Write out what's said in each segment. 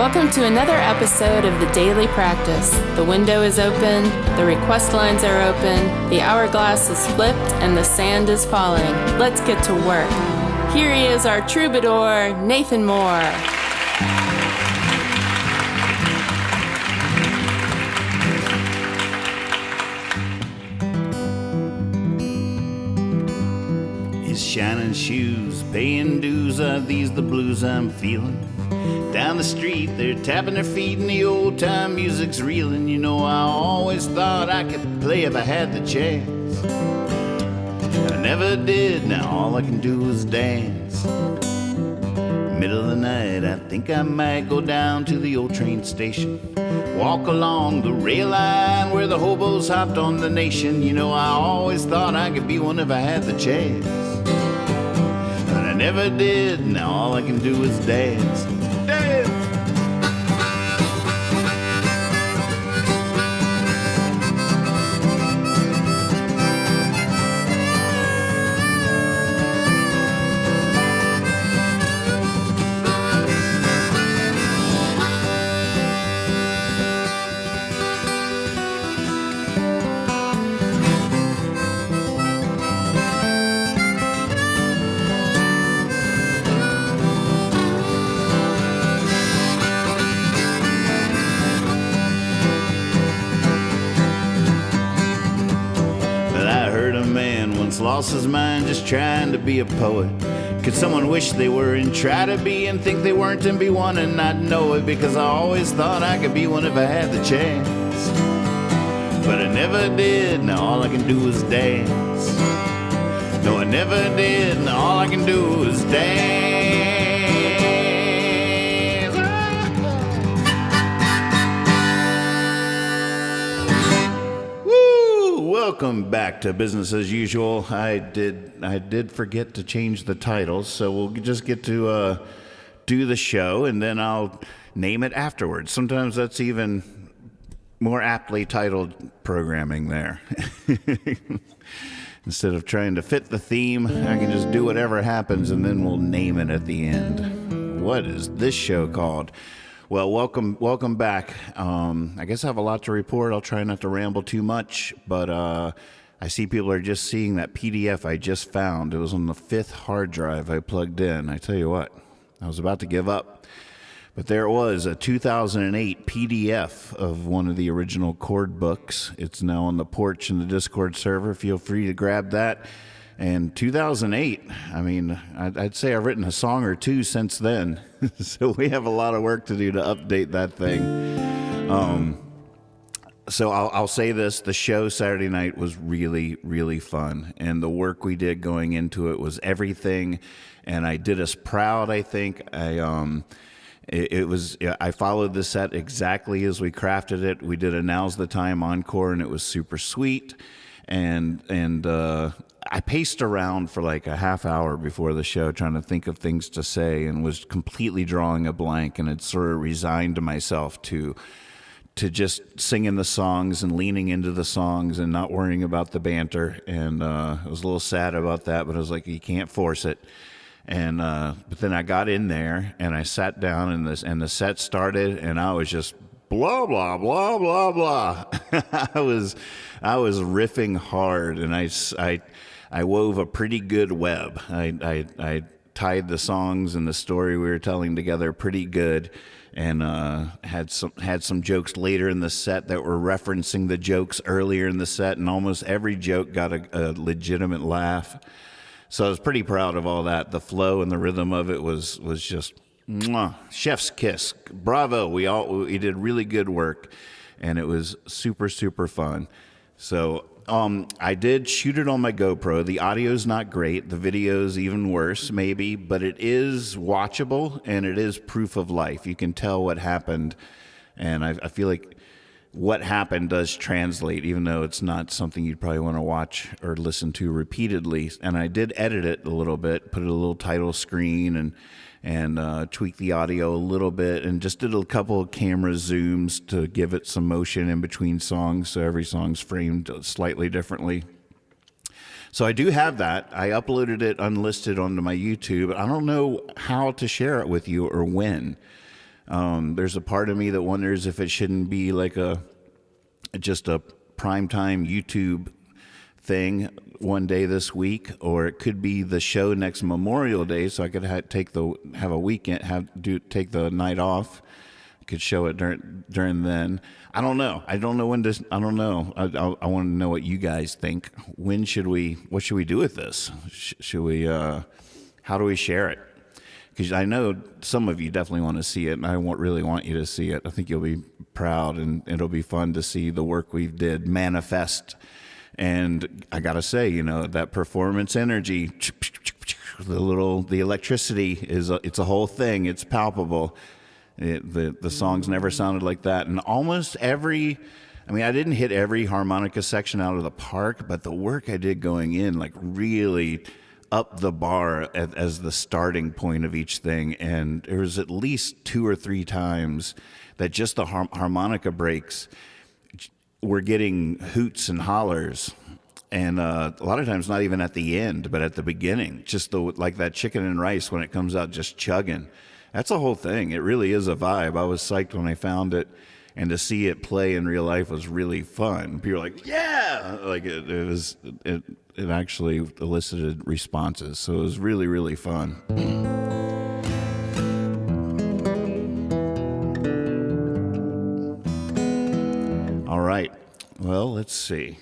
Welcome to another episode of The Daily Practice. The window is open, the request lines are open, the hourglass is flipped, and the sand is falling. Let's get to work. Here he is, our troubadour, Nathan Moore. His shining shoes, paying dues, are these the blues I'm feeling? Down the street, they're tapping their feet and the old-time music's reeling. You know, I always thought I could play if I had the chance. I never did, now all I can do is dance. Middle of the night, I think I might go down to the old train station. Walk along the rail line where the hobos hopped on the nation. You know, I always thought I could be one if I had the chance. But I never did, now all I can do is dance. Lost his mind just trying to be a poet. Could someone wish they were and try to be and think they weren't and be one and not know it? Because I always thought I could be one if I had the chance. But I never did, now all I can do is dance. No, I never did, now all I can do is dance. Welcome back to Business as Usual. I did forget to change the title, so we'll just get to do the show, and then I'll name it afterwards. Sometimes that's even more aptly titled programming there. Instead of trying to fit the theme, I can just do whatever happens, and then we'll name it at the end. What is this show called? Well, welcome back. I guess I have a lot to report. I'll try not to ramble too much, but I see people are just seeing that PDF I just found. It was on the 5th hard drive I plugged in. I tell you what, I was about to give up. But there it was, a 2008 PDF of one of the original chord books. It's now on the porch in the Discord server. Feel free to grab that. And 2008, I mean, I'd say I've written a song or two since then. So we have a lot of work to do to update that thing. So I'll say this, the show Saturday night was really, really fun. And the work we did going into it was everything. And I did us proud, I think. I followed the set exactly as we crafted it. We did a Now's the Time encore, and it was super sweet. And I paced around for like a half hour before the show trying to think of things to say and was completely drawing a blank, and had sort of resigned myself to just singing the songs and leaning into the songs and not worrying about the banter. And I was a little sad about that, but I was like, you can't force it. And but then I got in there and I sat down and the set started, and I was just blah, blah, blah, blah, blah. I was riffing hard, and I wove a pretty good web. I tied the songs and the story we were telling together pretty good, and had some jokes later in the set that were referencing the jokes earlier in the set, and almost every joke got a legitimate laugh. So I was pretty proud of all that. The flow and the rhythm of it was just mwah, chef's kiss. Bravo. We did really good work, and it was super, super fun. So I did shoot it on my GoPro. The audio's not great. The video's even worse, maybe, but it is watchable, and it is proof of life. You can tell what happened, and I feel like what happened does translate, even though it's not something you'd probably want to watch or listen to repeatedly. And I did edit it a little bit, put a little title screen, and tweak the audio a little bit, and just did a couple of camera zooms to give it some motion in between songs, so every song's framed slightly differently. So I do have that. I uploaded it unlisted onto my YouTube. I don't know how to share it with you or when. There's a part of me that wonders if it shouldn't be like just a primetime YouTube thing one day this week, or it could be the show next Memorial Day, so I could take the night off. I could show it during then. I don't know. I don't know when to. I don't know. I want to know what you guys think. What should we do with this? Should we? How do we share it? Because I know some of you definitely want to see it, and I really want you to see it. I think you'll be proud, and it'll be fun to see the work we did manifest. And I gotta say, that performance energy, the electricity it's a whole thing. It's palpable. The songs never sounded like that. And almost I didn't hit every harmonica section out of the park, but the work I did going in, like, really up the bar as the starting point of each thing. And there was at least 2 or 3 times that just the harmonica breaks were getting hoots and hollers. And a lot of times not even at the end, but at the beginning, just like that chicken and rice when it comes out just chugging. That's a whole thing. It really is a vibe. I was psyched when I found it, and to see it play in real life was really fun. People were like, yeah! Like it actually elicited responses. So it was really, really fun. All right. Well, let's see.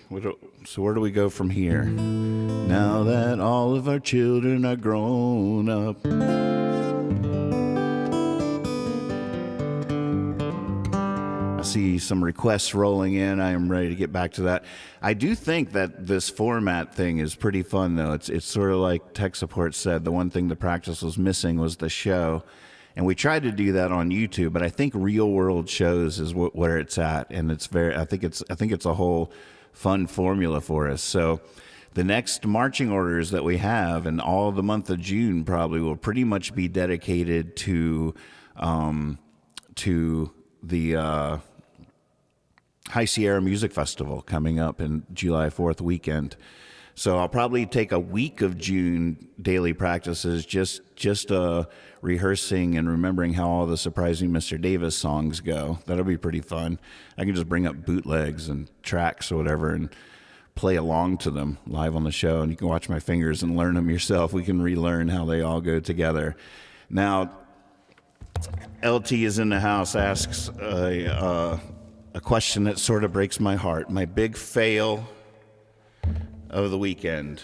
So where do we go from here? Now that all of our children are grown up, I see some requests rolling in. I am ready to get back to that. I do think that this format thing is pretty fun, though. It's sort of like tech support said. The one thing the practice was missing was the show. And we tried to do that on YouTube, but I think real world shows is where it's at, and I think it's a whole fun formula for us. So the next marching orders that we have, and all the month of June probably will pretty much be dedicated to the High Sierra Music Festival coming up in July 4th weekend. So I'll probably take a week of June daily practices, just rehearsing and remembering how all the Surprising Mr. Davis songs go. That'll be pretty fun. I can just bring up bootlegs and tracks or whatever and play along to them live on the show. And you can watch my fingers and learn them yourself. We can relearn how they all go together. Now, LT is in the house, asks a question that sort of breaks my heart. My big fail of the weekend.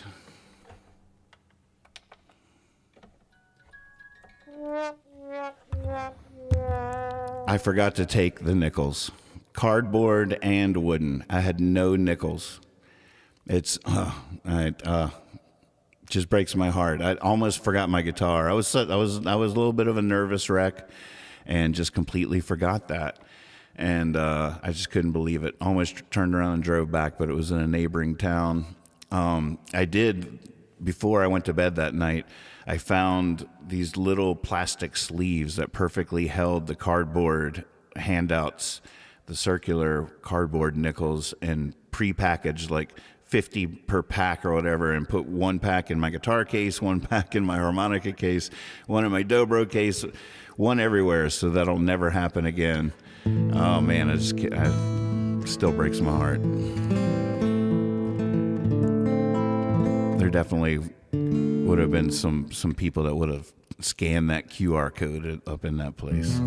I forgot to take the nickels, cardboard and wooden. I had no nickels. It's just breaks my heart. I almost forgot my guitar. I was a little bit of a nervous wreck, and just completely forgot that. And I just couldn't believe it. Almost turned around and drove back, but it was in a neighboring town. I did, before I went to bed that night, I found these little plastic sleeves that perfectly held the cardboard handouts, the circular cardboard nickels, and prepackaged like 50 per pack or whatever, and put one pack in my guitar case, one pack in my harmonica case, one in my dobro case, one everywhere, so that'll never happen again. Oh man, it still breaks my heart. There definitely would have been some people that would have scanned that QR code up in that place.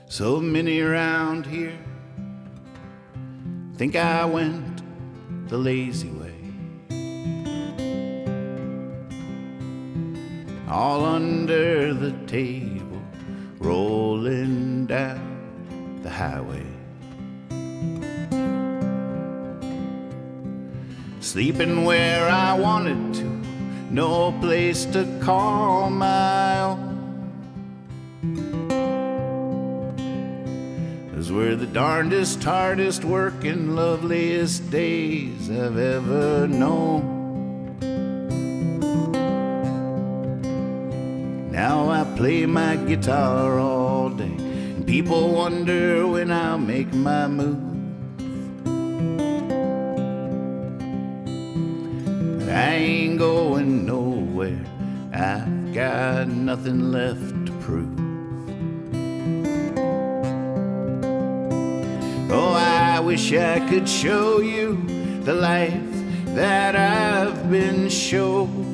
So many around here think I went the lazy way, all under the table, rolling down the highway, sleeping where I wanted to, no place to call my own. Those were the darndest, hardest working, loveliest days I've ever known. Now I play my guitar all day, and people wonder when I'll make my move. But I ain't going nowhere, I've got nothing left to prove. Oh, I wish I could show you the life that I've been shown.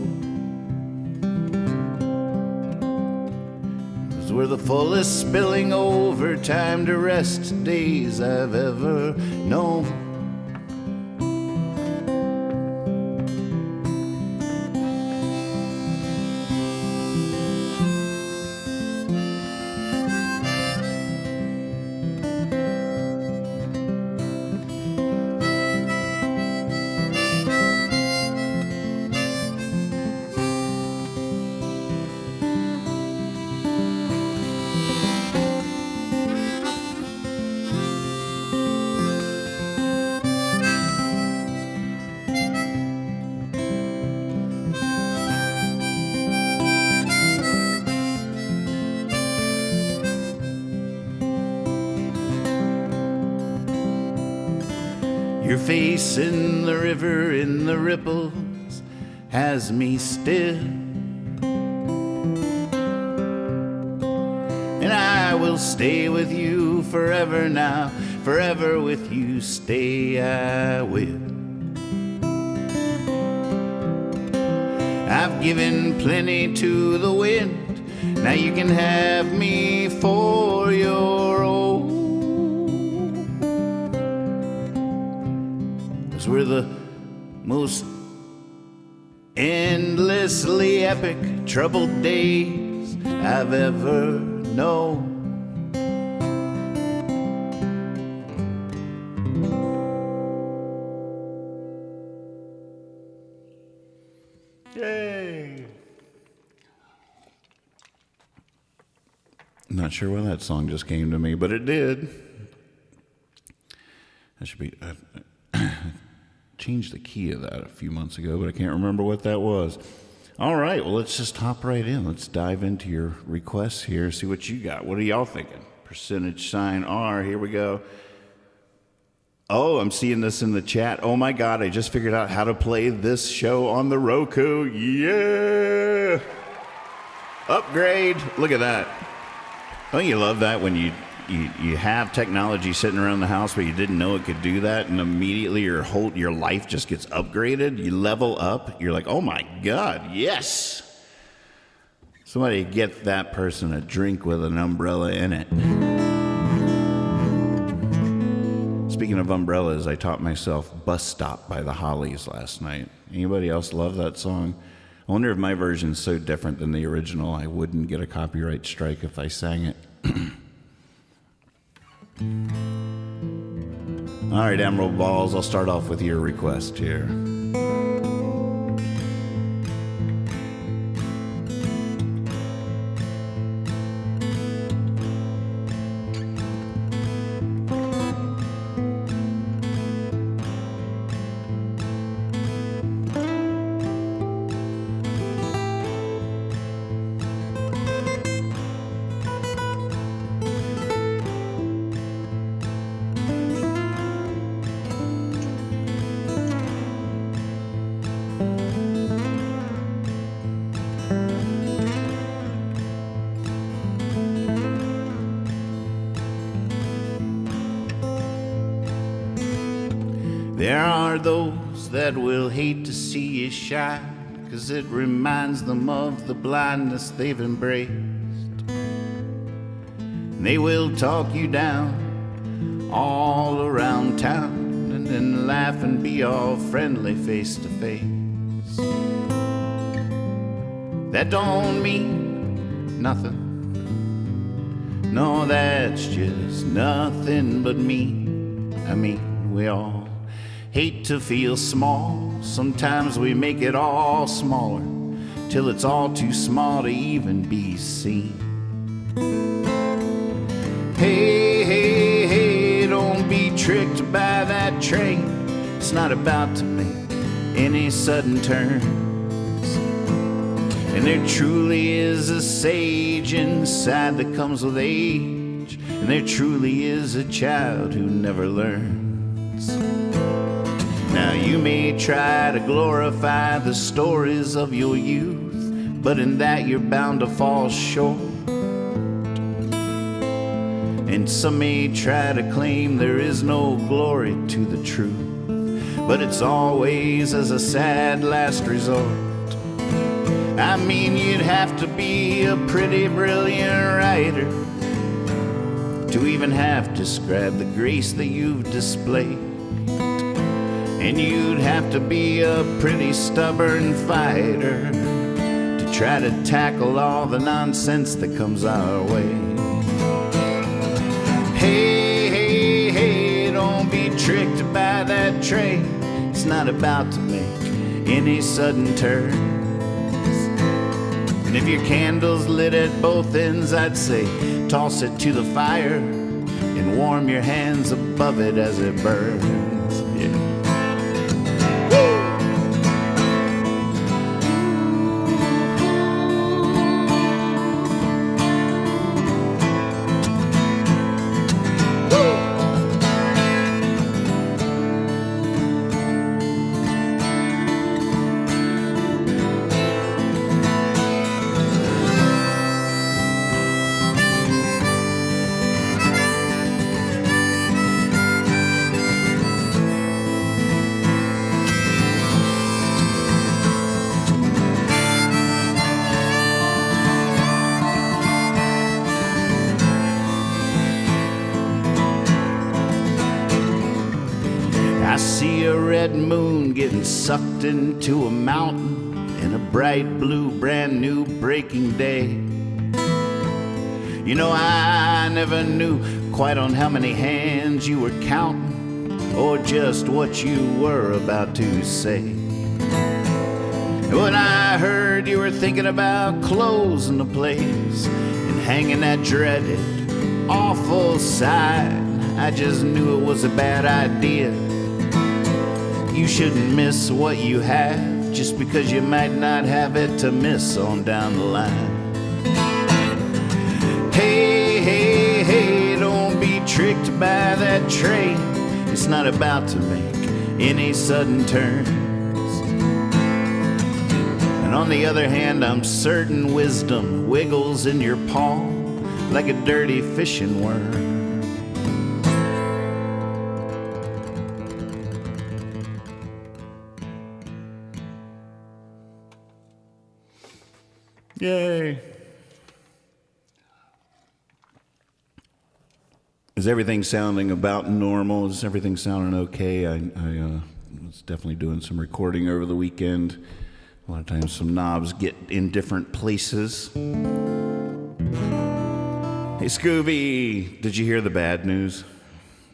'Cause we're the fullest spilling over time to rest days I've ever known. Your face in the river, in the ripples, has me still. And I will stay with you forever now, forever with you stay I will. I've given plenty to the wind, now you can have me for your own. We're the most endlessly epic troubled days I've ever known. Yay! Not sure why that song just came to me, but it did. That should be... changed the key of that a few months ago, but I can't remember what that was. All right, well, let's just hop right in. Let's dive into your requests here, see what you got. What are y'all thinking? %R, here we go. Oh, I'm seeing this in the chat. Oh my God, I just figured out how to play this show on the Roku. Yeah! Upgrade, look at that. Don't you love that when you have technology sitting around the house, but you didn't know it could do that, and immediately your life just gets upgraded. You level up. You're like, oh my God, yes! Somebody get that person a drink with an umbrella in it. Speaking of umbrellas, I taught myself Bus Stop by the Hollies last night. Anybody else love that song? I wonder if my version's so different than the original, I wouldn't get a copyright strike if I sang it. All right, Emerald Balls, I'll start off with your request here. There are those that will hate to see you shine, 'cause it reminds them of the blindness they've embraced. And they will talk you down all around town, and then laugh and be all friendly face to face. That don't mean nothing. No, that's just nothing but me. I mean, we all hate to feel small. Sometimes we make it all smaller, till it's all too small to even be seen. Hey, hey, hey, don't be tricked by that train. It's not about to make any sudden turns. And there truly is a sage inside that comes with age. And there truly is a child who never learns. Now you may try to glorify the stories of your youth, but in that you're bound to fall short. And some may try to claim there is no glory to the truth, but it's always as a sad last resort. I mean, you'd have to be a pretty brilliant writer to even have described the grace that you've displayed. And you'd have to be a pretty stubborn fighter to try to tackle all the nonsense that comes our way. Hey, hey, hey, don't be tricked by that train. It's not about to make any sudden turns. And if your candle's lit at both ends, I'd say toss it to the fire and warm your hands above it as it burns. Yeah. I see a red moon getting sucked into a mountain in a bright blue brand new breaking day. You know, I never knew quite on how many hands you were counting or just what you were about to say. When I heard you were thinking about closing the place and hanging that dreaded awful sign, I just knew it was a bad idea. You shouldn't miss what you have just because you might not have it to miss on down the line. Hey, hey, hey, don't be tricked by that train. It's not about to make any sudden turns. And on the other hand, I'm certain wisdom wiggles in your palm like a dirty fishing worm. Yay. Is everything sounding about normal? Is everything sounding okay? I was definitely doing some recording over the weekend. A lot of times some knobs get in different places. Hey, Scooby, did you hear the bad news?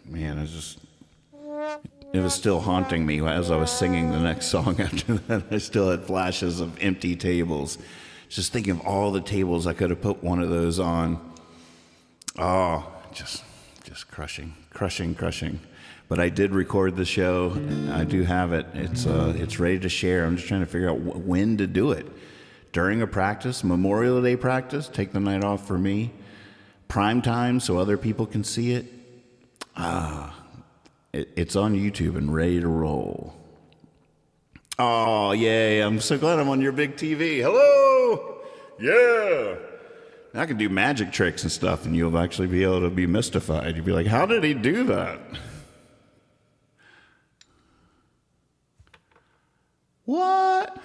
Man, it was still haunting me as I was singing the next song after that. I still had flashes of empty tables. Just thinking of all the tables I could have put one of those on. Oh, just crushing. But I did record the show. I do have it. It's ready to share. I'm just trying to figure out when to do it. During a practice, Memorial Day practice, take the night off for me. Prime time so other people can see it. It's on YouTube and ready to roll. Oh, yay. I'm so glad I'm on your big TV. Hello. Yeah. I can do magic tricks and stuff, and you'll actually be able to be mystified. You'll be like, how did he do that? What?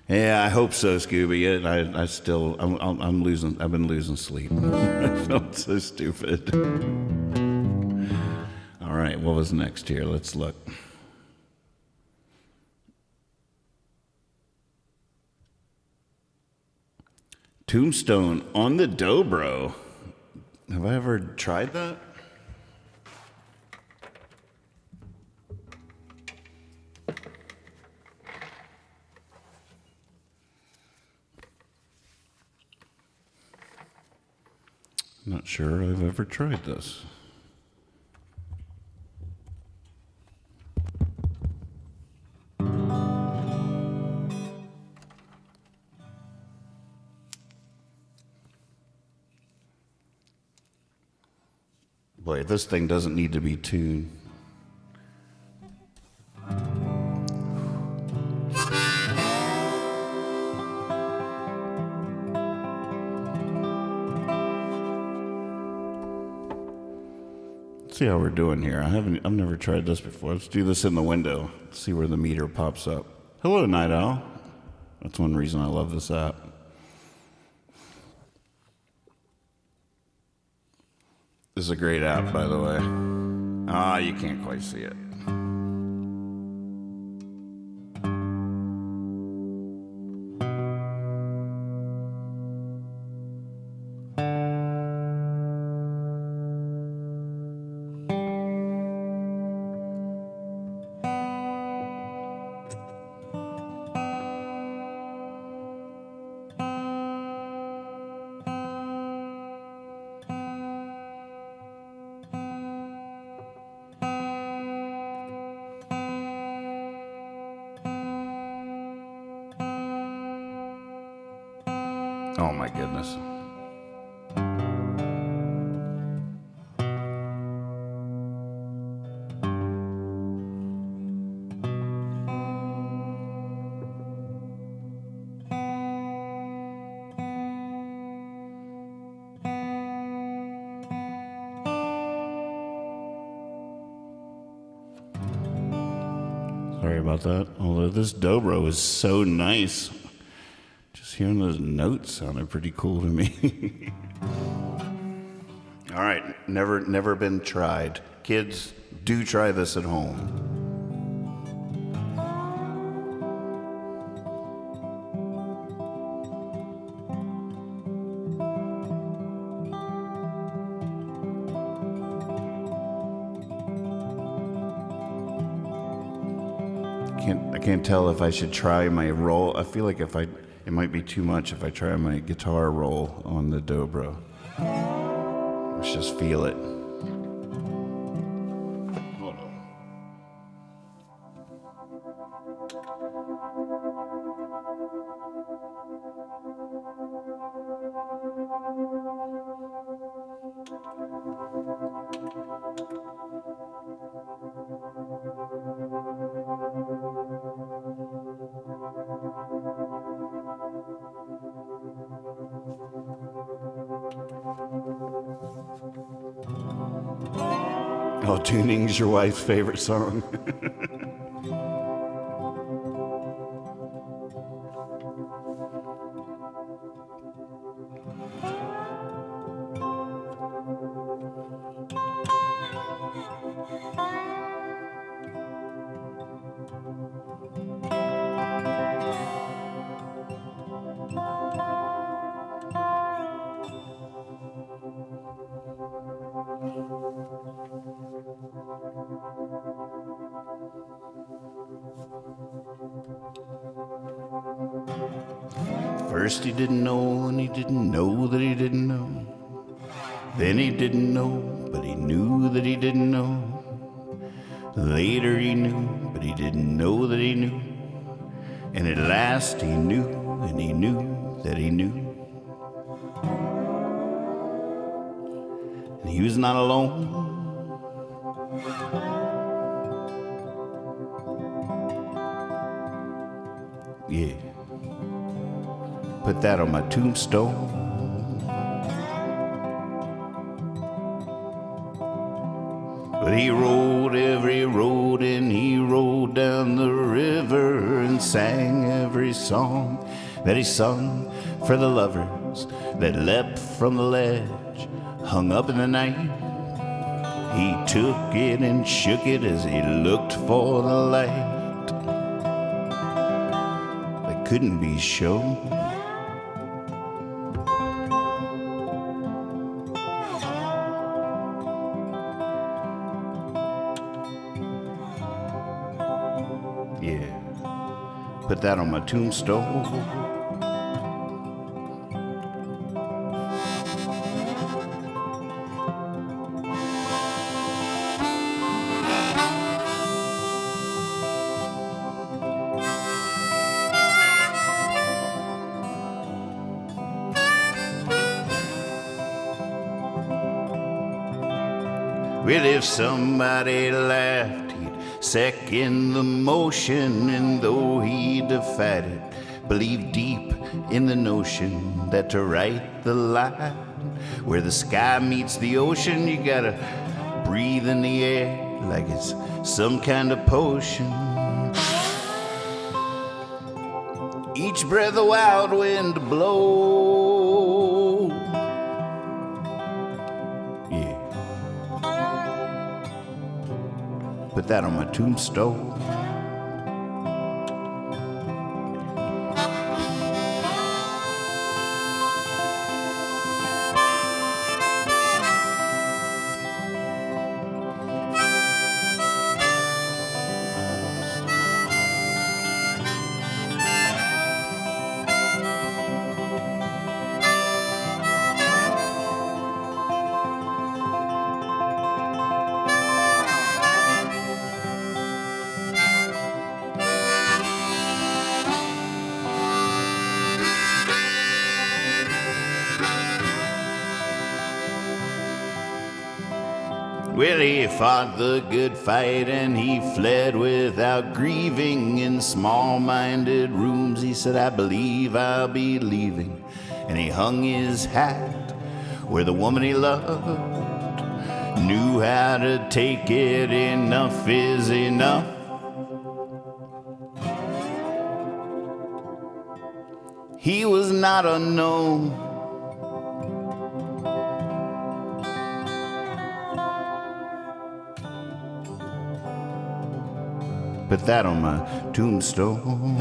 Yeah, I hope so, Scooby. I've been losing sleep. I felt so stupid. All right, what was next here? Let's look. Tombstone on the dobro. Have I ever tried that? Not sure I've ever tried this. Boy, this thing doesn't need to be tuned. Let's see how we're doing here. I've never tried this before. Let's do this in the window. See where the meter pops up. Hello, Night Owl. That's one reason I love this app. This is a great app, by the way. Ah, you can't quite see it. Oh my goodness. Sorry about that. Although this dobro is so nice. Just hearing those notes sounded pretty cool to me. All right, never been tried. Kids, do try this at home. I can't tell if I should try my roll. I feel like it might be too much if I try my guitar roll on the dobro. Let's just feel it. Hold on. Oh, tuning's your wife's favorite song. First he didn't know, and he didn't know that he didn't know. Then he didn't know, but he knew that he didn't know. Later he knew, but he didn't know that he knew. And at last he knew, and he knew that he knew. And he was not alone. Yeah. Put that on my tombstone. But he rode every road, and he rode down the river and sang every song that he sung for the lovers that leapt from the ledge, hung up in the night. He took it and shook it as he looked for the light that couldn't be shown. Yeah, put that on my tombstone. Well, if somebody laughed, he'd second the motion, and though he defied it, believed deep in the notion that to write the line where the sky meets the ocean, you gotta breathe in the air like it's some kind of potion. Each breath a wild wind blow. Yeah. Put that on my tombstone. Well, he fought the good fight and he fled without grieving. In small-minded rooms he said, I believe I'll be leaving. And he hung his hat where the woman he loved knew how to take it. Enough is enough. He was not unknown. Put that on my tombstone.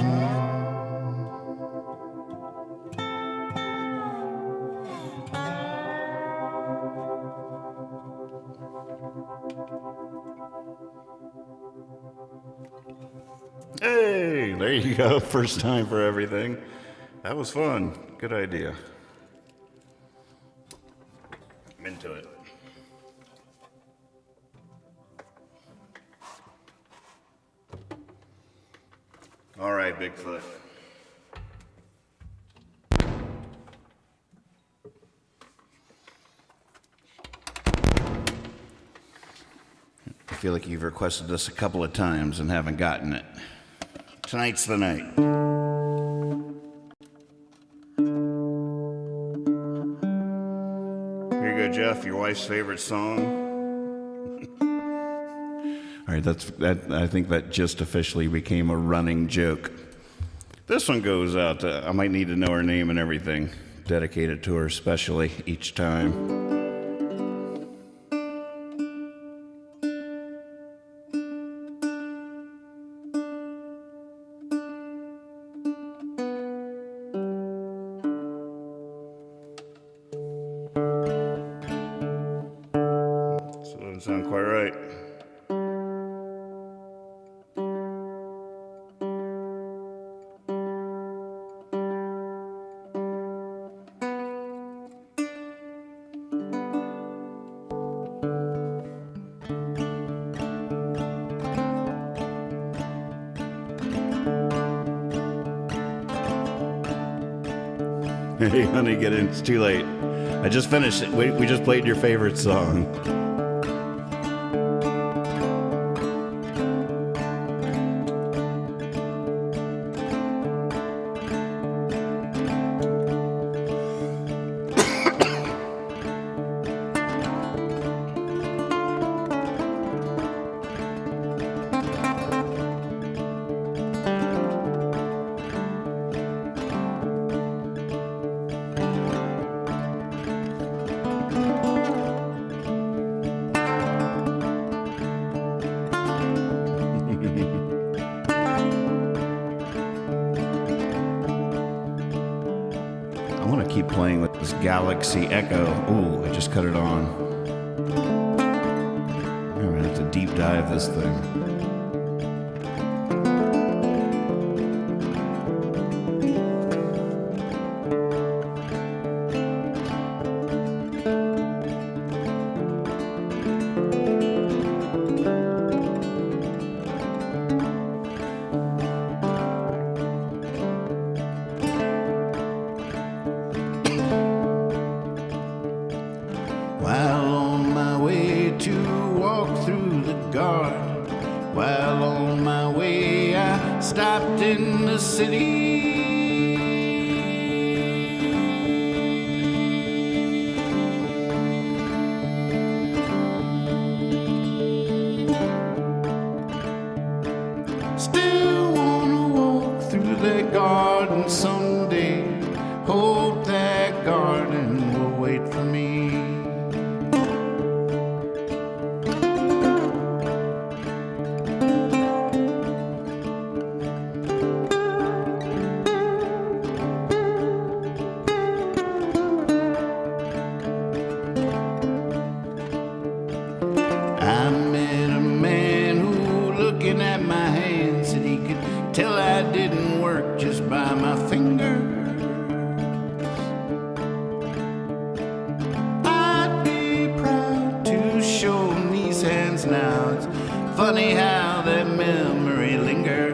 Hey, there you go. First time for everything. That was fun. Good idea. I'm into it. All right, Bigfoot. I feel like you've requested this a couple of times and haven't gotten it. Tonight's the night. Here you go, Jeff, your wife's favorite song. All right, I think that just officially became a running joke. This one goes out to, I might need to know her name and everything. Dedicated to her especially each time. So it doesn't sound quite right. Hey, honey, get in. It's too late. I just finished it. We just played your favorite song. I want to keep playing with this Galaxy Echo. Ooh, I just cut it on. I'm going to have to deep dive this thing. While on my way to While on my way, I stopped in the city. Still wanna walk through that garden someday. Hope that garden will wait for me. I met a man who, looking at my hands, said he could tell I didn't work just by my fingers. I'd be proud to show him these hands now. It's funny how that memory lingers.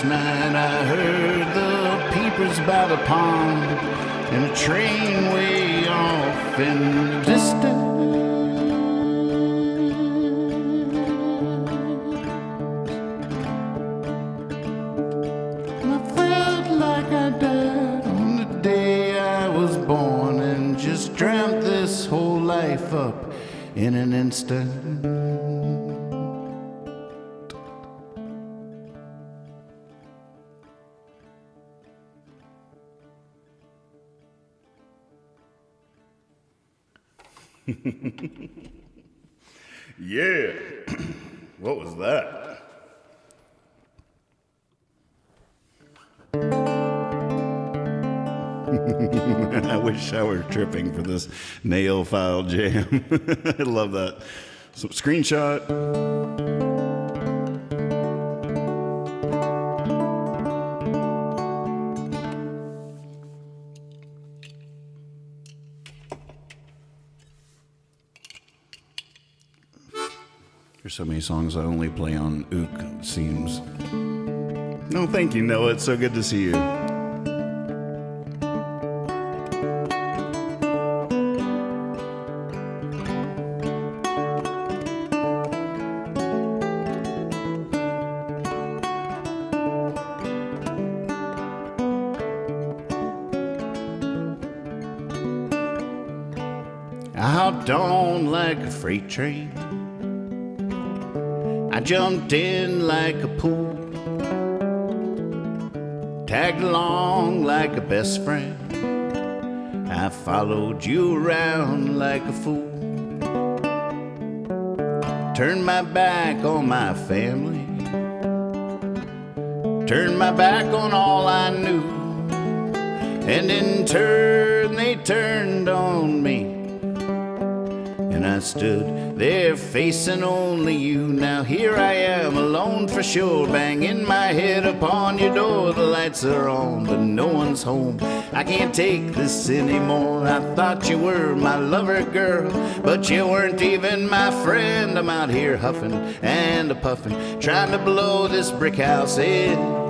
night I heard the peepers by the pond and a train way off in the distance. And I felt like I died on the day I was born and just dreamt this whole life up in an instant. Yeah. What was that? I wish I were tripping for this nail file jam. I love that. So, screenshot. There's so many songs I only play on uke, it seems. No, thank you, Noah. It's so good to see you. Out on like a freight train, I jumped in like a pool, tagged along like a best friend. I followed you around like a fool, turned my back on my family, turned my back on all I knew, and in turn they turned on me. And I stood there facing only you. Now here I am alone for sure, banging my head upon your door. The lights are on, but no one's home. I can't take this anymore. I thought you were my lover, girl, but you weren't even my friend. I'm out here huffing and puffing, trying to blow this brick house in.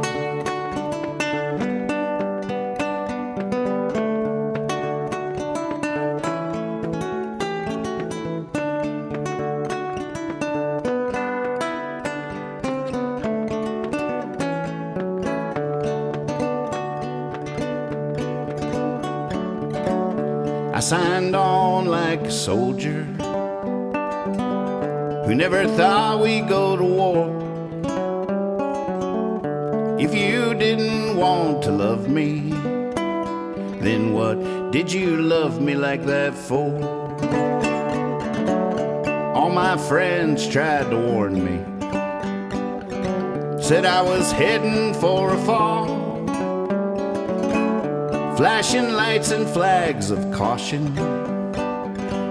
I signed on like a soldier who never thought we'd go to war. If you didn't want to love me, then what did you love me like that for? All my friends tried to warn me, said I was heading for a fall. Flashing lights and flags of caution,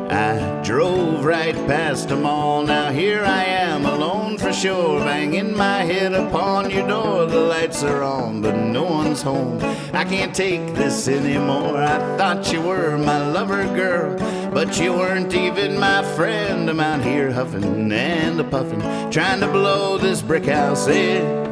I drove right past them all. Now here I am alone for sure, banging my head upon your door. The lights are on, but no one's home. I can't take this anymore. I thought you were my lover, girl, but you weren't even my friend. I'm out here huffing and puffing, trying to blow this brick house in.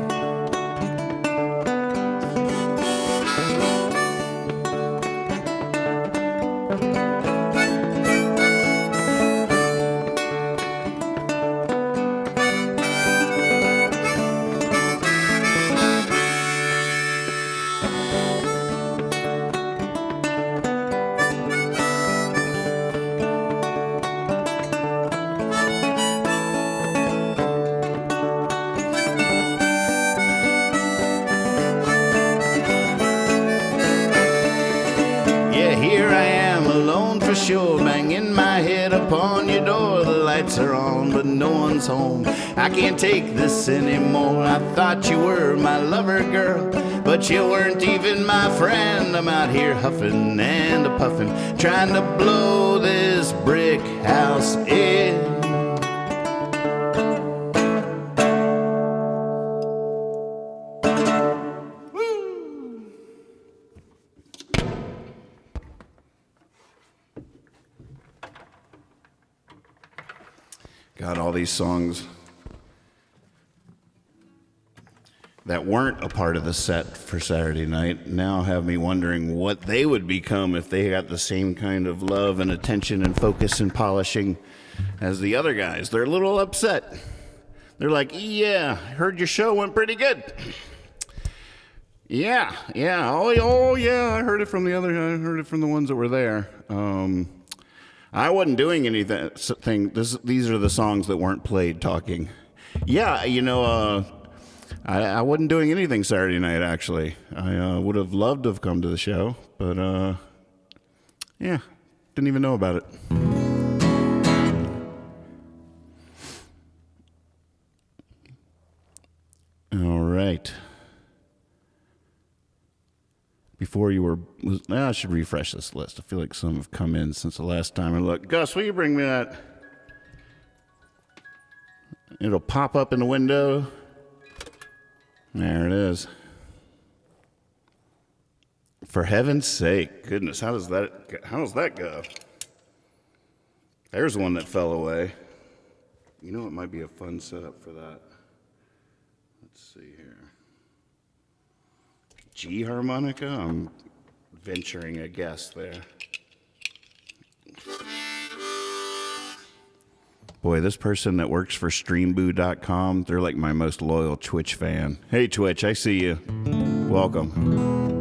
Here I am alone for sure, banging my head upon your door. The lights are on, but no one's home. I can't take this anymore. I thought you were my lover, girl, but you weren't even my friend. I'm out here huffing and puffing, trying to blow this brick house in. God, all these songs that weren't a part of the set for Saturday night now have me wondering what they would become if they got the same kind of love and attention and focus and polishing as the other guys. They're a little upset. They're like, yeah, heard your show went pretty good. Yeah, oh yeah, I heard it from the ones that were there. I wasn't doing anything. These are the songs that weren't played talking. Yeah, I wasn't doing anything Saturday night, actually. I would have loved to have come to the show, but yeah, didn't even know about it. All right. Before you were, I should refresh this list. I feel like some have come in since the last time I looked. Gus, will you bring me that? It'll pop up in the window. There it is. For heaven's sake. Goodness, how does that go? There's one that fell away. You know, it might be a fun setup for that. Let's see here. G harmonica? I'm venturing a guess there. Boy, this person that works for streamboo.com, they're like my most loyal Twitch fan. Hey, Twitch, I see you. Welcome.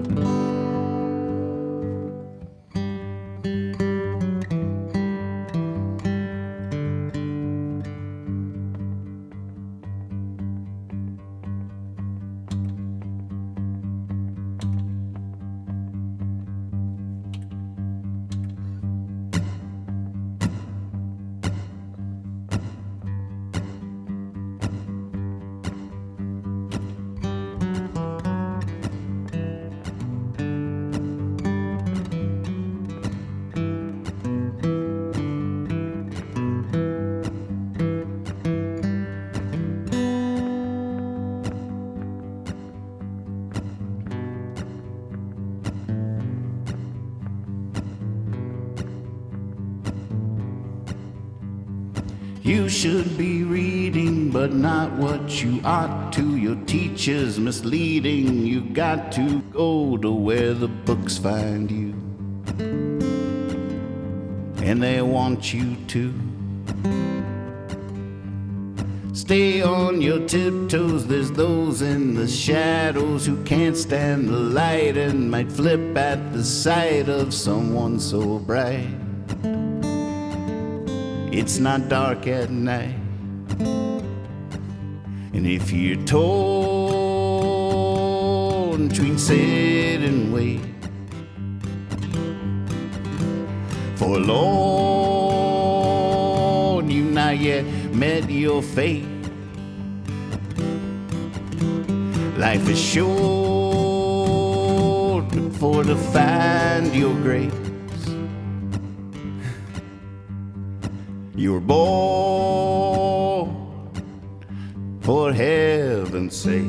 You should be reading, but not what you ought to. Your teacher's misleading. You got to go to where the books find you. And they want you to stay on your tiptoes. There's those in the shadows who can't stand the light and might flip at the sight of someone so bright. It's not dark at night. And if you're torn between sit and wait, forlorn, you've not yet met your fate. Life is short for to find your grace. You were born for heaven's sake.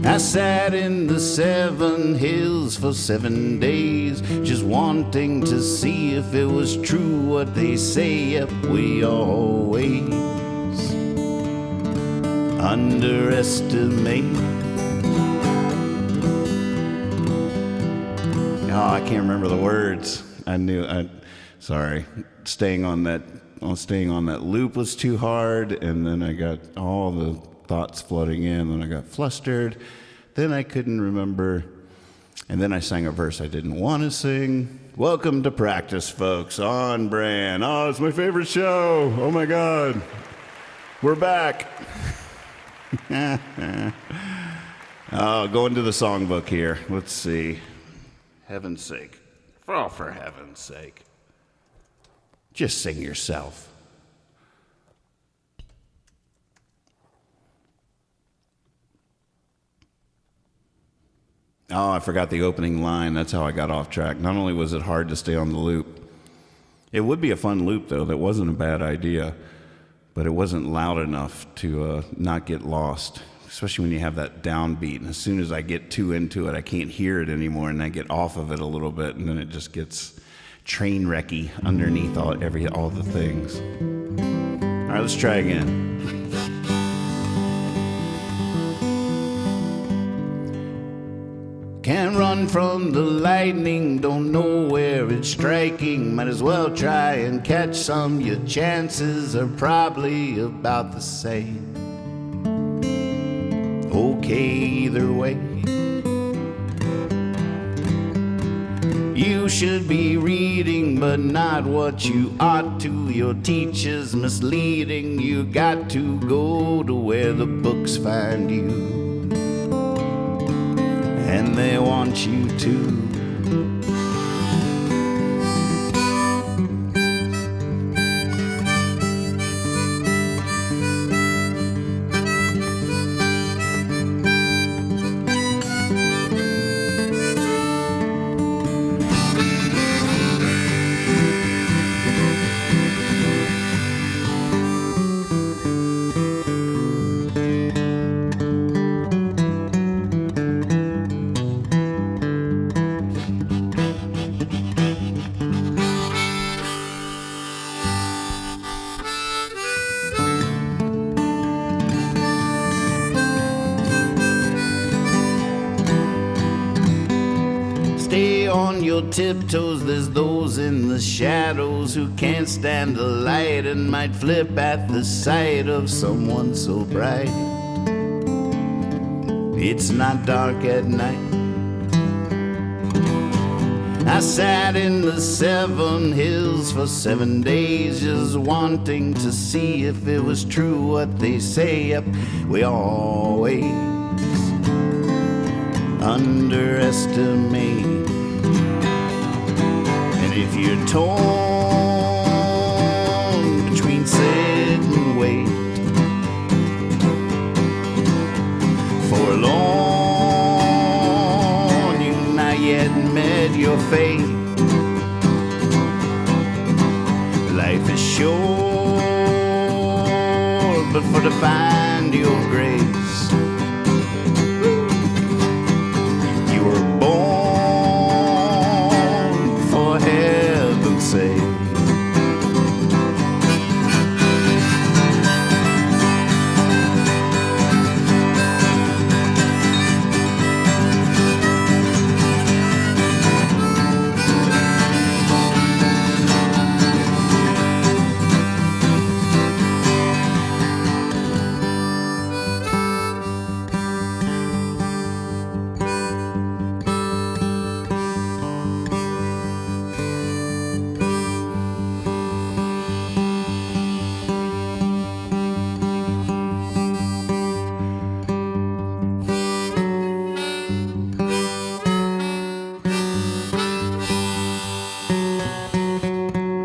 I sat in the 7 hills for 7 days, just wanting to see if it was true what they say. Yep, we always underestimate. Oh, I can't remember the words. Sorry. Staying on that loop was too hard, and then I got all the thoughts flooding in, and I got flustered. Then I couldn't remember, and then I sang a verse I didn't want to sing. Welcome to practice, folks. On brand. Oh, it's my favorite show. Oh my God. We're back. Going to the songbook here. Let's see. Heaven's sake. For heaven's sake. Just sing yourself. Oh, I forgot the opening line. That's how I got off track. Not only was it hard to stay on the loop, it would be a fun loop, though. That wasn't a bad idea, but it wasn't loud enough to not get lost, especially when you have that downbeat. And as soon as I get too into it, I can't hear it anymore, and I get off of it a little bit, and then it just gets train wrecky underneath all the things. All right, let's try again. Can't run from the lightning, don't know where it's striking. Might as well try and catch some. Your chances are probably about the same. Okay, either way. You should be reading, but not what you ought to. Your teacher's misleading. You got to go to where the books find you. And they want you to. On your tiptoes, there's those in the shadows who can't stand the light and might flip at the sight of someone so bright. It's not dark at night. I sat in the 7 hills for 7 days, just wanting to see if it was true what they say. Yep, we always underestimate. If you're torn between sit and wait, forlorn, you've not yet met your fate. Life is short, but for to find your grace, you were born for heaven's sake.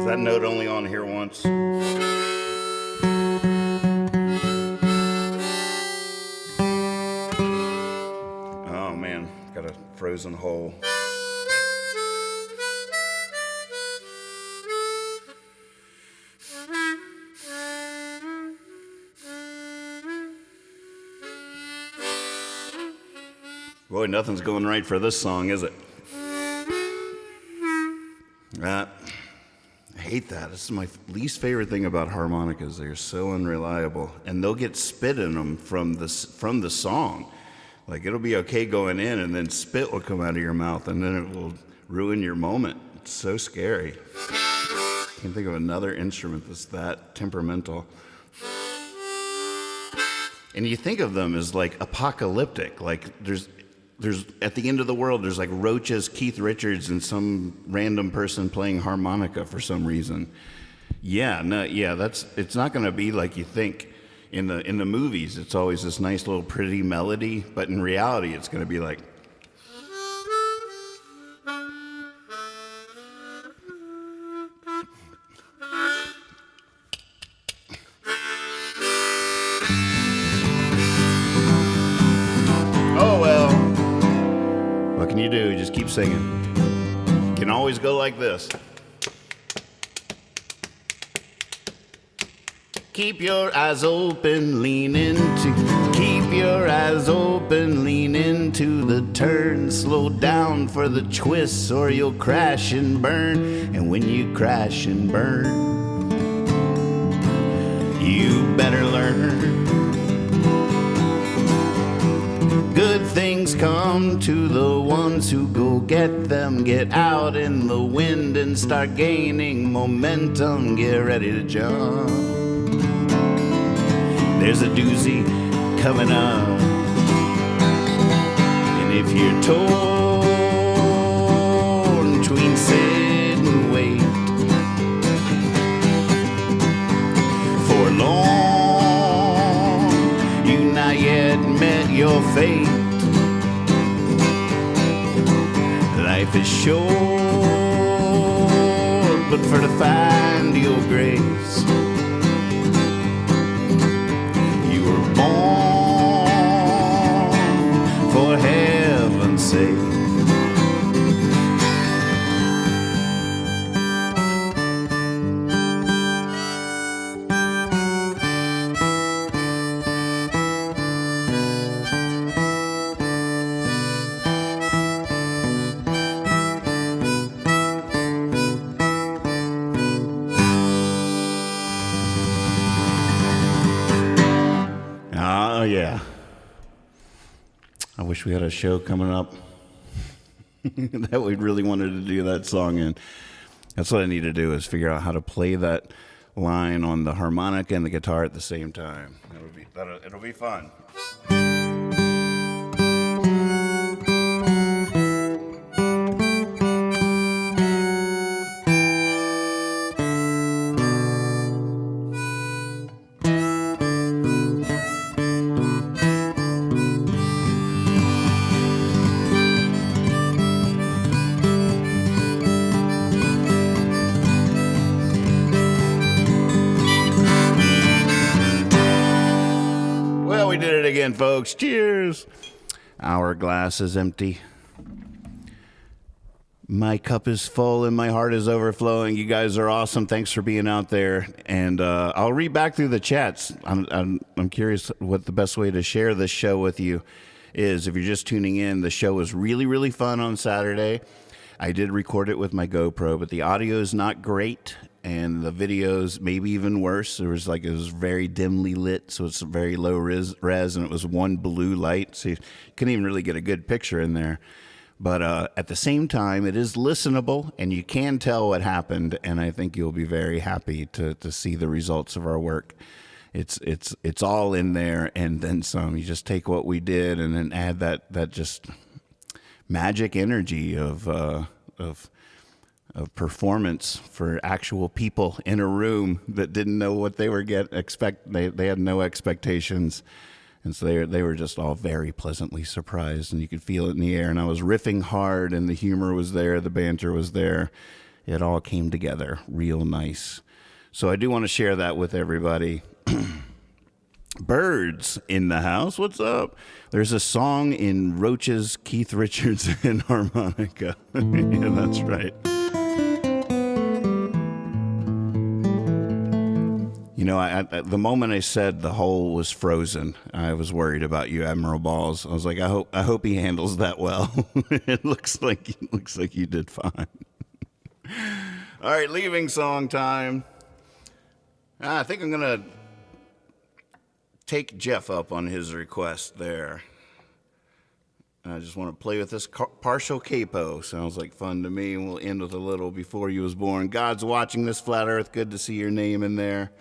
That note only on here once. Oh man, got a frozen hole. Boy, nothing's going right for this song, is it? I hate that. This is my least favorite thing about harmonicas. They're so unreliable, and they'll get spit in them from the song. Like, it'll be okay going in, and then spit will come out of your mouth, and then it will ruin your moment. It's so scary. I can't think of another instrument that's that temperamental. And you think of them as like apocalyptic. Like there's at the end of the world, there's like roaches, Keith Richards, and some random person playing harmonica for some reason. It's not going to be like you think. In the movies, it's always this nice little pretty melody, but in reality, it's going to be like. Oh well. What can you do? Just keep singing. Can always go like this. Keep your eyes open, lean into. Keep your eyes open, lean into the turn, slow down for the twists or you'll crash and burn. And when you crash and burn, you better learn. Good things come to the ones who go get them. Get out in the wind and start gaining momentum. Get ready to jump. There's a doozy coming up. And if you're torn between sit and wait, forlorn, you not yet met your fate. Life is short, but for to find your grace, you were born for heaven's sake. Oh, yeah. I wish we had a show coming up that we really wanted to do that song in. That's what I need to do, is figure out how to play that line on the harmonica and the guitar at the same time. It'll be fun. We did it again, folks. Cheers. Our glass is empty. My cup is full and my heart is overflowing. You guys are awesome. Thanks for being out there. And I'll read back through the chats. I'm curious what the best way to share this show with you is. If you're just tuning in, the show was really, really fun on Saturday. I did record it with my GoPro, but the audio is not great. And the videos maybe even worse. It was very dimly lit, so it's very low res, and it was one blue light, so you couldn't even really get a good picture in there. But at the same time, it is listenable, and you can tell what happened, and I think you'll be very happy to see the results of our work. It's all in there, and then some. You just take what we did and then add that just magic energy of performance for actual people in a room that didn't know what they were they had no expectations, and so they were just all very pleasantly surprised, and you could feel it in the air. And I was riffing hard, and the humor was there, the banter was there. It all came together real nice. So I do want to share that with everybody. Birds in the house, what's up? There's a song in Roach's Keith Richards and harmonica. Yeah, that's right. You know, the moment I said the hole was frozen, I was worried about you, Admiral Balls. I was like, I hope he handles that well. It looks like you did fine. All right, leaving song time. I think I'm gonna take Jeff up on his request there. I just want to play with this partial capo. Sounds like fun to me. And we'll end with a little Before You Was Born. God's watching this flat earth. Good to see your name in there.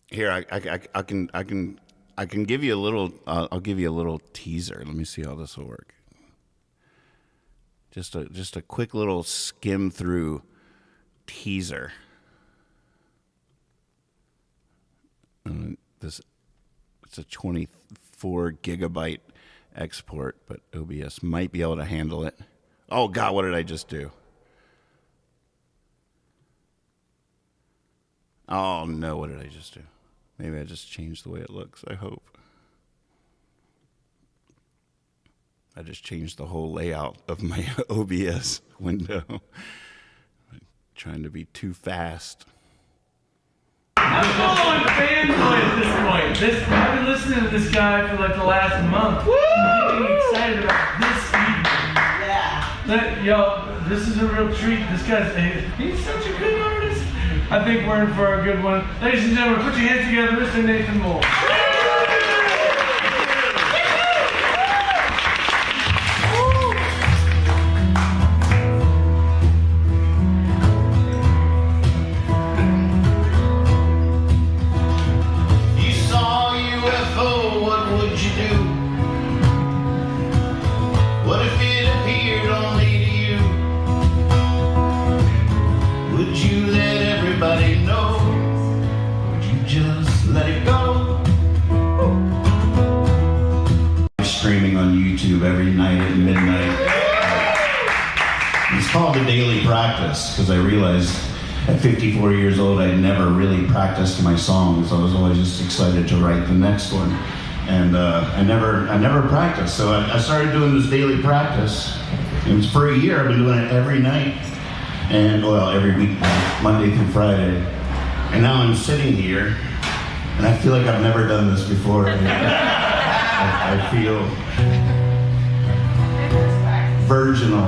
Here, I can give you a little. I'll give you a little teaser. Let me see how this will work. Just a quick little skim through teaser. It's a 24 gigabyte export, but OBS might be able to handle it. Oh God, what did I just do? Oh no, what did I just do? Maybe I just changed the way it looks, I hope. I just changed the whole layout of my OBS window. trying to be too fast. I'm following fanboy at this point. I've been listening to this guy for like the last month. Woo! I'm getting excited about this evening. Yeah. Yo, this is a real treat. This he's such a good artist. I think we're in for a good one. Ladies and gentlemen, put your hands together, Mr. Nathan Moore. Streaming on YouTube every night at midnight. It's called the daily practice because I realized at 54 years old I'd never really practiced my songs. I was always just excited to write the next one, and I never practiced. So I started doing this daily practice. It was for a year. I've been doing it every night, and every week, Monday through Friday. And now I'm sitting here, and I feel like I've never done this before. I feel virginal.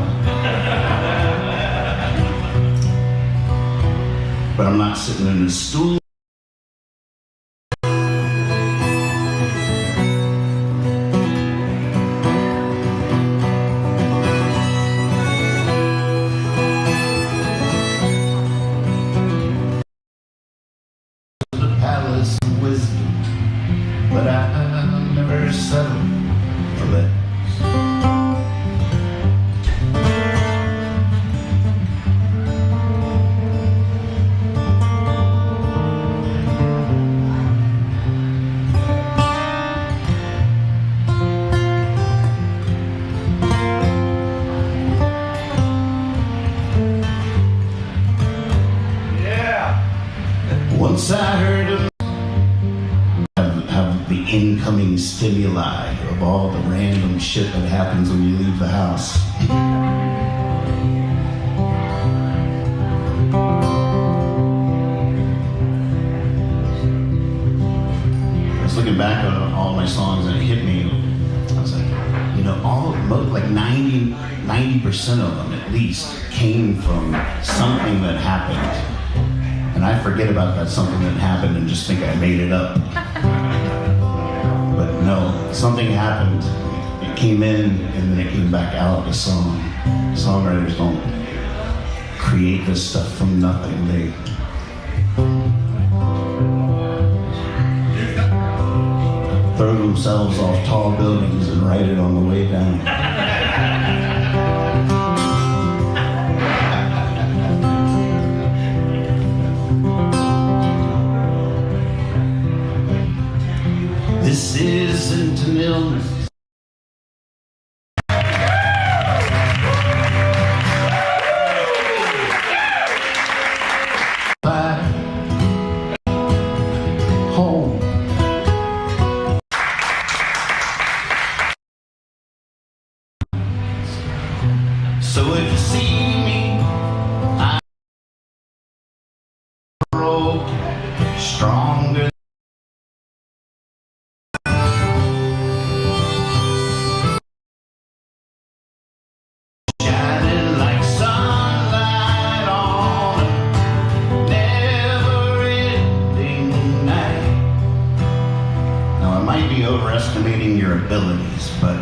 But I'm not sitting in a stool. The palace of wisdom, but I'll never settle for less. Once I heard of the incoming stimuli of all the random shit that happens when you leave the house. I was looking back on all my songs and it hit me. I was like, like 90% of them at least came from something that happened. And I forget about that something that happened and just think I made it up. But no, something happened. It came in and then it came back out, the song. Songwriters don't create this stuff from nothing. They throw themselves off tall buildings and write it on the way down. This isn't an illness. Back home. So if you see me, I'm broke, stronger. Overestimating your abilities, but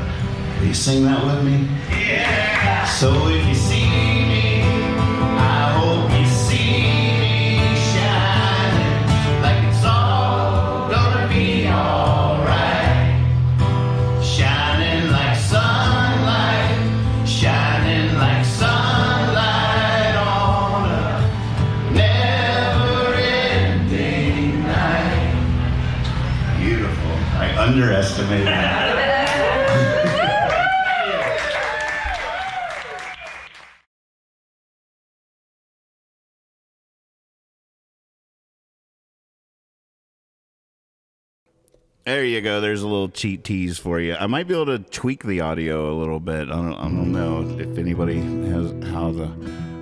will you sing that with me? Yeah! So if you see me, I hope you see me shining like it's all gonna be alright. Shining like sunlight on a never-ending night. Beautiful. I underestimated that. There you go. There's a little cheat tease for you. I might be able to tweak the audio a little bit. I don't know if anybody has how the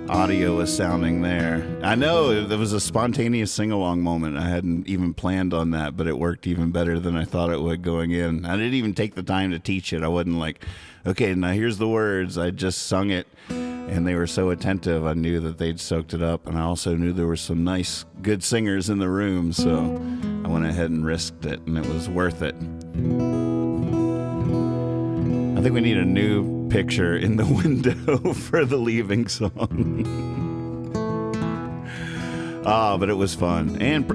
audio was sounding there. I know there was a spontaneous sing-along moment. I hadn't even planned on that, but it worked even better than I thought it would going in. I didn't even take the time to teach it. I wasn't like, okay, now here's the words. I just sung it, and they were so attentive. I knew that they'd soaked it up, and I also knew there were some nice, good singers in the room, so I went ahead and risked it, and it was worth it. I think we need a new picture in the window for the leaving song. But it was fun and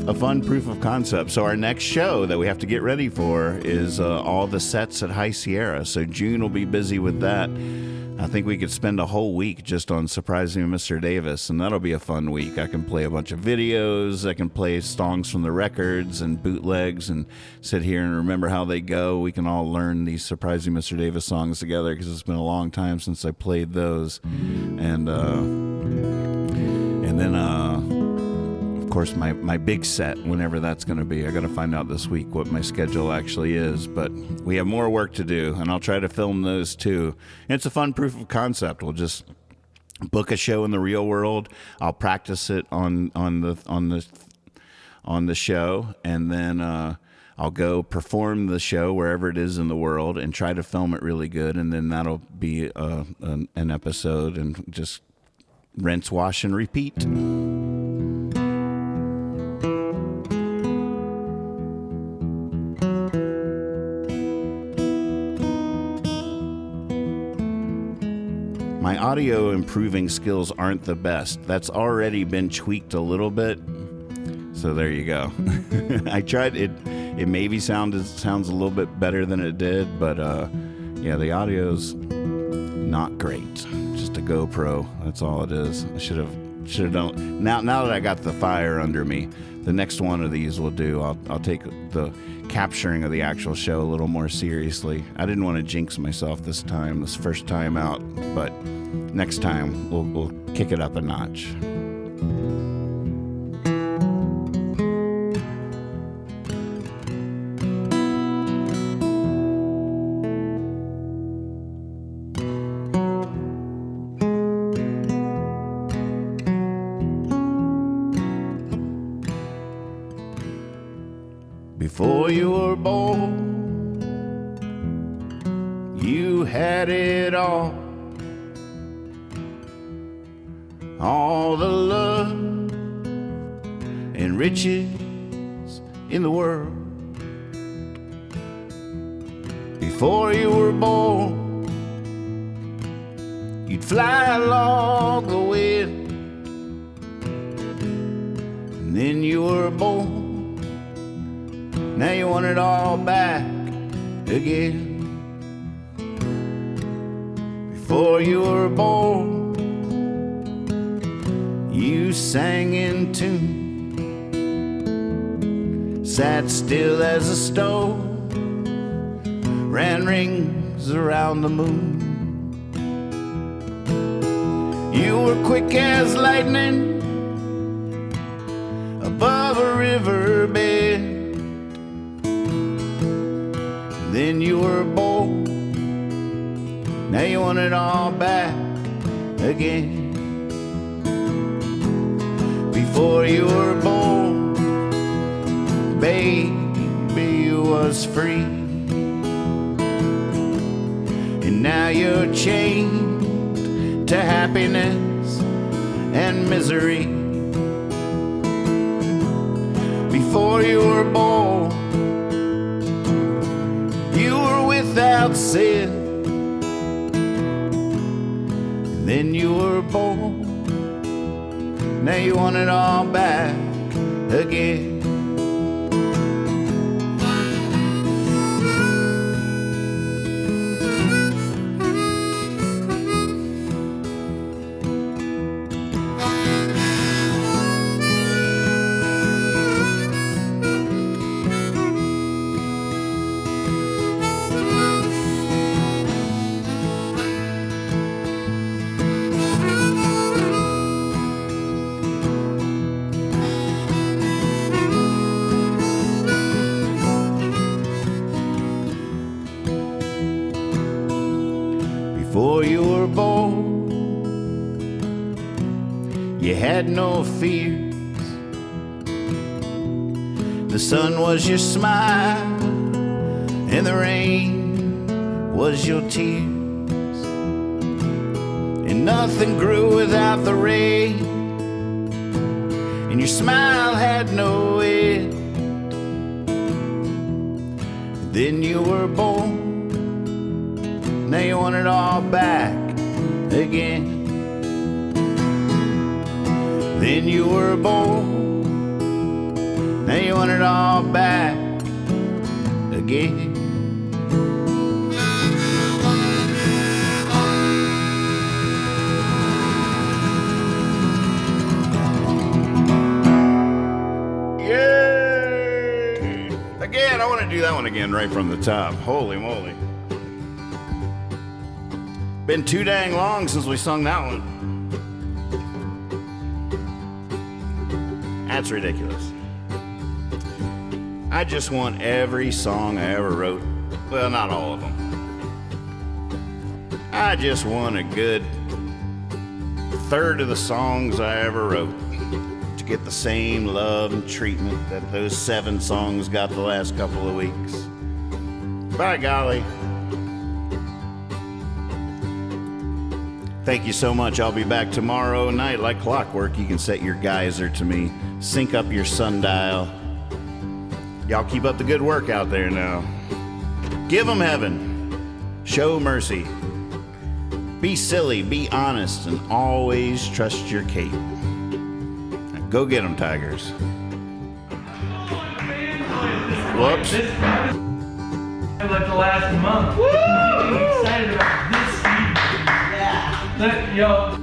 a fun proof of concept. So our next show that we have to get ready for is all the sets at High Sierra. So June will be busy with that. I think we could spend a whole week just on Surprising Mr. Davis, and that'll be a fun week. I can play a bunch of videos, I can play songs from the records and bootlegs and sit here and remember how they go. We can all learn these Surprising Mr. Davis songs together because it's been a long time since I played those. And then, of course, my big set, whenever that's going to be. I got to find out this week what my schedule actually is, but we have more work to do, and I'll try to film those too. And it's a fun proof of concept. We'll just book a show in the real world. I'll practice it on the show, and then I'll go perform the show wherever it is in the world and try to film it really good, and then that'll be an episode, and just rinse, wash, and repeat. My audio improving skills aren't the best. That's already been tweaked a little bit. So there you go. I tried it. It maybe sounds a little bit better than it did, but yeah, the audio's not great. Just a GoPro. That's all it is. I should have done. Now that I got the fire under me, the next one of these will do. I'll take the capturing of the actual show a little more seriously. I didn't want to jinx myself this first time out, but next time we'll kick it up a notch. Before you were born, you had it all the love and riches in the world. Before you were born, you'd fly along the wind, and then you were born. Now you want it all back again. Before you were born, you sang in tune, sat still as a stone, ran rings around the moon. You were quick as lightning above a riverbed. Then you were born, now you want it all back again. Before you were born, baby, you was free, and now you're chained to happiness and misery. Before you were born, you were without sin, and then you were born, now you want it all back again. Before you were born, You had no fears. The sun was your smile, and the rain was your tears. And nothing grew without the rain, and your smile had no end. Then you were born, now you want it all back again. Then you were born, now you want it all back again. Again, I want to do that one again right from the top. Holy moly. Been too dang long since we sung that one. That's ridiculous. I just want every song I ever wrote. Well, not all of them. I just want a good third of the songs I ever wrote to get the same love and treatment that those 7 songs got the last couple of weeks. By golly. Thank you so much. I'll be back tomorrow night like clockwork. You can set your geyser to me. Sync up your sundial. Y'all keep up the good work out there now. Give them heaven. Show mercy. Be silly, be honest, and always trust your cape. Now go get them, Tigers. Whoops. Like the last month. I'm getting excited about this evening. Yeah. Yo.